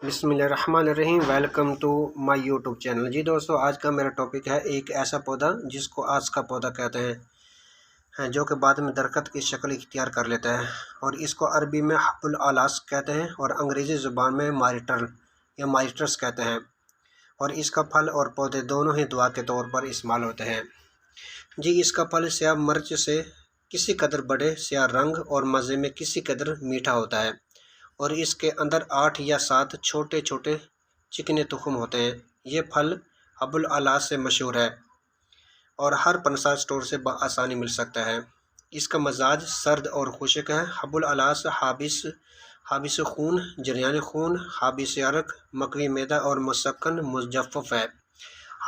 بسم اللہ الرحمن الرحیم، welcome to my YouTube channel. جی دوستو، آج کا میرا ٹاپک ہے ایک ایسا پودا جس کو آس کا پودا کہتے ہیں، جو کہ بعد میں درخت کی شکل اختیار کر لیتا ہے، اور اس کو عربی میں حب الالاس کہتے ہیں اور انگریزی زبان میں مائرٹل یا مائرٹس کہتے ہیں، اور اس کا پھل اور پودے دونوں ہی دوا کے طور پر استعمال ہوتے ہیں۔ جی، اس کا پھل سیاہ مرچ سے کسی قدر بڑے، سیاہ رنگ اور مزے میں کسی قدر میٹھا ہوتا ہے، اور اس کے اندر 8 یا 7 چھوٹے چھوٹے چکنے تخم ہوتے ہیں۔ یہ پھل حب الالاس سے مشہور ہے اور ہر پنسا سٹور سے بآسانی مل سکتا ہے۔ اس کا مزاج سرد اور خشک ہے۔ حب الالاس حابس خون، جریان خون، حابس عرق، مقوی معدہ اور مسکن مجفف ہے۔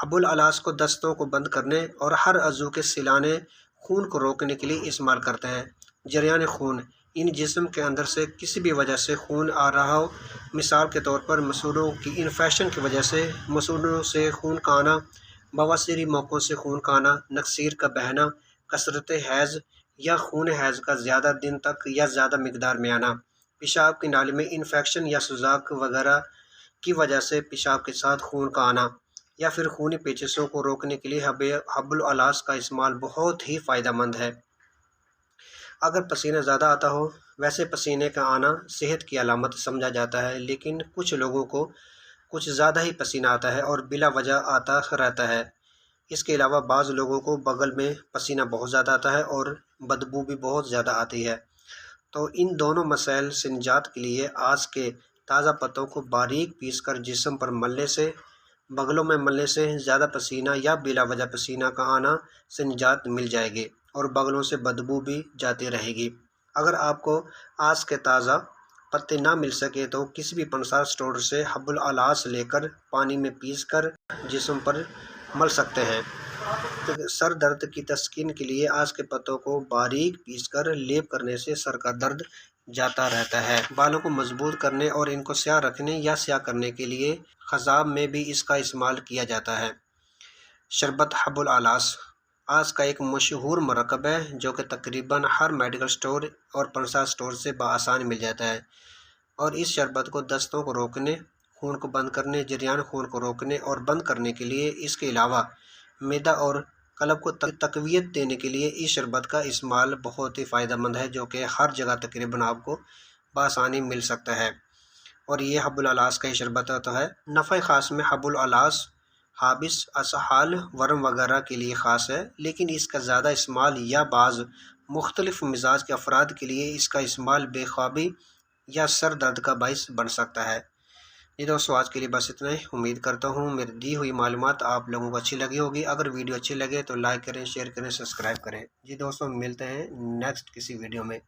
حب الالاس کو دستوں کو بند کرنے اور ہر عضو کے سلانے خون کو روکنے کے لیے استعمال کرتے ہیں۔ جریان خون، ان جسم کے اندر سے کسی بھی وجہ سے خون آ رہا ہو، مثال کے طور پر مسوڑوں کی انفیکشن کی وجہ سے مسوڑوں سے خون کا آنا، بواسیری موقعوں سے خون کا آنا، نکسیر کا بہنا، کثرت حیض یا خون حیض کا زیادہ دن تک یا زیادہ مقدار میں آنا، پیشاب کی نالی میں انفیکشن یا سوزاک وغیرہ کی وجہ سے پیشاب کے ساتھ خون کا آنا، یا پھر خونی پیچشوں کو روکنے کے لیے حب الالاس کا استعمال بہت ہی فائدہ مند ہے۔ اگر پسینہ زیادہ آتا ہو، ویسے پسینے کا آنا صحت کی علامت سمجھا جاتا ہے، لیکن کچھ لوگوں کو کچھ زیادہ ہی پسینہ آتا ہے اور بلا وجہ آتا رہتا ہے۔ اس کے علاوہ بعض لوگوں کو بغل میں پسینہ بہت زیادہ آتا ہے اور بدبو بھی بہت زیادہ آتی ہے۔ تو ان دونوں مسائل سے نجات کے لیے آس کے تازہ پتوں کو باریک پیس کر جسم پر ملنے سے، بغلوں میں ملنے سے زیادہ پسینہ یا بلا وجہ پسینہ کا آنا سے نجات مل جائے گی اور بغلوں سے بدبو بھی جاتی رہے گی۔ اگر آپ کو آس کے تازہ پتے نہ مل سکے تو کسی بھی پنسا سٹور سے حب الالاس لے کر پانی میں پیس کر جسم پر مل سکتے ہیں۔ سر درد کی تسکین کے لیے آس کے پتوں کو باریک پیس کر لیپ کرنے سے سر کا درد جاتا رہتا ہے۔ بالوں کو مضبوط کرنے اور ان کو سیاہ رکھنے یا سیاہ کرنے کے لیے خضاب میں بھی اس کا استعمال کیا جاتا ہے۔ شربت حب الالاس آس کا ایک مشہور مرکب ہے جو کہ تقریباً ہر میڈیکل سٹور اور پنسا سٹور سے بآسانی مل جاتا ہے، اور اس شربت کو دستوں کو روکنے، خون کو بند کرنے، جریان خون کو روکنے اور بند کرنے کے لیے، اس کے علاوہ معدہ اور قلب کو تقویت دینے کے لیے اس شربت کا استعمال بہت ہی فائدہ مند ہے، جو کہ ہر جگہ تقریباً آپ کو بآسانی مل سکتا ہے۔ اور یہ حب الالاس کا ہی شربت ہوتا ہے۔ نفع خاص میں حب الالاس حابس اسہال، ورم وغیرہ کے لیے خاص ہے، لیکن اس کا زیادہ استعمال یا بعض مختلف مزاج کے افراد کے لیے اس کا استعمال بے خوابی یا سر درد کا باعث بن سکتا ہے۔ یہ دوستو، آج کے لیے بس اتنا ہی۔ امید کرتا ہوں میری دی ہوئی معلومات آپ لوگوں کو اچھی لگی ہوگی۔ اگر ویڈیو اچھی لگے تو لائک کریں، شیئر کریں، سبسکرائب کریں۔ جی دوستو، ملتے ہیں نیکسٹ کسی ویڈیو میں۔